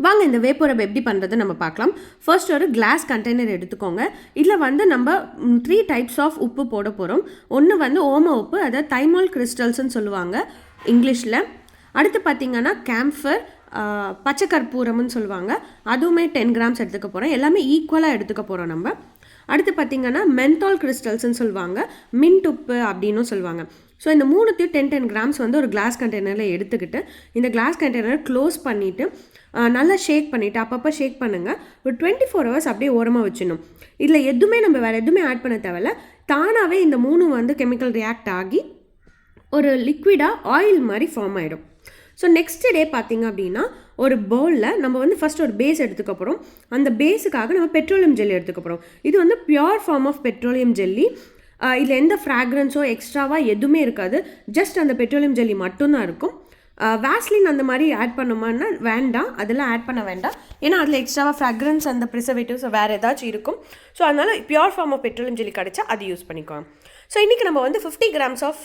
வாங்க இந்த வேப்போரப் எப்படி பண்ணுறது நம்ம பார்க்கலாம். ஃபர்ஸ்ட் ஒரு கிளாஸ் கண்டெய்னர் எடுத்துக்கோங்க. இதில் வந்து நம்ம 3 டைப்ஸ் ஆஃப் உப்பு போட போகிறோம். ஒன்று வந்து ஓம உப்பு, அதாவது தைமால் கிறிஸ்டல்ஸ்ன்னு சொல்லுவாங்க இங்கிலீஷில். அடுத்து பார்த்திங்கன்னா கேம்ஃபர், பச்சை கற்பூரம்னு சொல்லுவாங்க, அதுவுமே 10 கிராம்ஸ் எடுத்துக்க போகிறோம். எல்லாமே ஈக்குவலாக எடுத்துக்க போகிறோம் நம்ம. அடுத்து பார்த்திங்கன்னா மென்தால் கிறிஸ்டல்ஸ்ன்னு சொல்லுவாங்க, மின்ட் உப்பு அப்படின்னும் சொல்லுவாங்க. ஸோ இந்த 3த்தையும் 10 கிராம்ஸ் வந்து ஒரு கிளாஸ் கண்டெய்னரில் எடுத்துக்கிட்டு இந்த கிளாஸ் கண்டெய்னரை க்ளோஸ் பண்ணிவிட்டு நல்லா ஷேக் பண்ணிவிட்டு அப்பப்போ ஷேக் பண்ணுங்கள். ஒரு 24 ஹவர்ஸ் அப்படியே ஓரமாக வச்சிடணும். இதில் எதுவுமே நம்ம வேறு எதுவுமே ஆட் பண்ண தேவையில்ல. தானாகவே இந்த 3 வந்து கெமிக்கல் ரியாக்ட் ஆகி ஒரு லிக்விடாக ஆயில் மாதிரி ஃபார்ம் ஆகிடும். ஸோ நெக்ஸ்ட் டே பார்த்திங்க அப்படின்னா ஒரு பவுலில் நம்ம வந்து ஃபஸ்ட் ஒரு பேஸ் எடுத்துக்க போகிறோம். அந்த பேஸுக்காக நம்ம பெட்ரோலியம் ஜெல்லி எடுத்துக்க போகிறோம். இது வந்து pure form of petroleum jelly. இதில் எந்த ஃப்ராக்ரன்ஸோ எக்ஸ்ட்ராவாக எதுவுமே இருக்காது. ஜஸ்ட் அந்த பெட்ரோலியம் ஜெல்லி மட்டும்தான் இருக்கும். வேஸ்லின் அந்த மாதிரி ஆட் பண்ணுமான்னா வேண்டாம், அதெல்லாம் ஆட் பண்ண வேண்டாம். ஏன்னா அதில் எக்ஸ்ட்ராவாக ஃப்ராக்ரன்ஸ் அந்த ப்ரிசர்வேட்டிவ்ஸ் வேறு ஏதாச்சும் இருக்கும். ஸோ அதனால் pure form of petroleum jelly கிடச்சா அது யூஸ் பண்ணிக்கலாம். ஸோ இன்றைக்கி நம்ம வந்து 50 கிராம்ஸ் ஆஃப்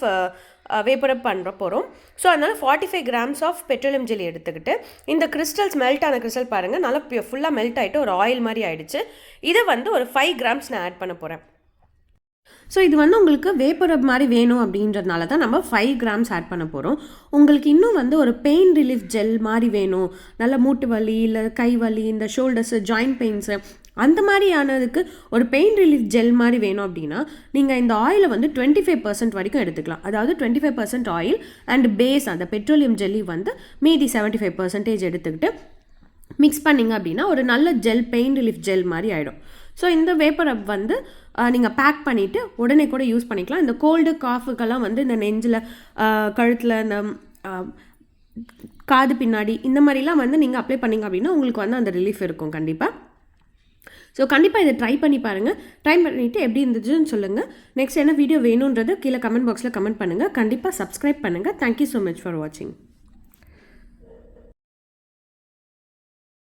வேப்பரப் பண்ணுற போகிறோம். ஸோ அதனால் 45 கிராம்ஸ் ஆஃப் பெட்ரோலியம் ஜெல்லி எடுத்துக்கிட்டு இந்த கிறிஸ்டல்ஸ் மெல்ட் ஆன கிறிஸ்டல் பாருங்கள், நல்லா ஃபுல்லாக மெல்ட் ஆகிட்டு ஒரு ஆயில் மாதிரி ஆகிடுச்சு. இதை வந்து ஒரு 5 கிராம்ஸ் நான் ஆட் பண்ண போகிறேன். ஸோ இது வந்து உங்களுக்கு வேப்பரப் மாதிரி வேணும் அப்படின்றதுனால தான் நம்ம 5 கிராம்ஸ் ஆட் பண்ண போகிறோம். உங்களுக்கு இன்னும் வந்து ஒரு பெயின் ரிலீஃப் ஜெல் மாதிரி வேணும், நல்ல மூட்டு வலி இல்லை கை வலி, இந்த ஷோல்டர்ஸு ஜாயிண்ட் பெயின்ஸு அந்த மாதிரியானதுக்கு ஒரு பெயின் ரிலீஃப் ஜெல் மாதிரி வேணும் அப்படின்னா நீங்கள் இந்த ஆயிலை வந்து 25% வரைக்கும் எடுத்துக்கலாம். அதாவது 25% ஆயில் அண்ட் பேஸ் அந்த பெட்ரோலியம் ஜெல்லி வந்து மீதி 75% எடுத்துக்கிட்டு மிக்ஸ் பண்ணிங்க அப்படின்னா ஒரு நல்ல ஜெல், பெயின் ரிலீஃப் ஜெல் மாதிரி ஆகிடும். ஸோ இந்த வேப்பரப் வந்து நீங்கள் பேக் பண்ணிவிட்டு உடனே கூட யூஸ் பண்ணிக்கலாம். இந்த கோல்டு காஃபுக்கெல்லாம் வந்து இந்த நெஞ்சில், கழுத்தில், இந்த காது பின்னாடி இந்த மாதிரிலாம் வந்து நீங்கள் அப்ளை பண்ணிங்க அப்படின்னா உங்களுக்கு வந்து அந்த ரிலீஃப் இருக்கும் கண்டிப்பாக. ஸோ கண்டிப்பாக இதை ட்ரை பண்ணி பாருங்கள். ட்ரை பண்ணிவிட்டு எப்படி இருந்துச்சுன்னு சொல்லுங்கள். நெக்ஸ்ட் என்ன வீடியோ வேணுன்றது கீழே கமெண்ட் பாக்ஸில் கமெண்ட் பண்ணுங்கள். கண்டிப்பாக சப்ஸ்கிரைப் பண்ணுங்கள். தேங்க்யூ ஸோ மச் ஃபார் வாட்சிங்.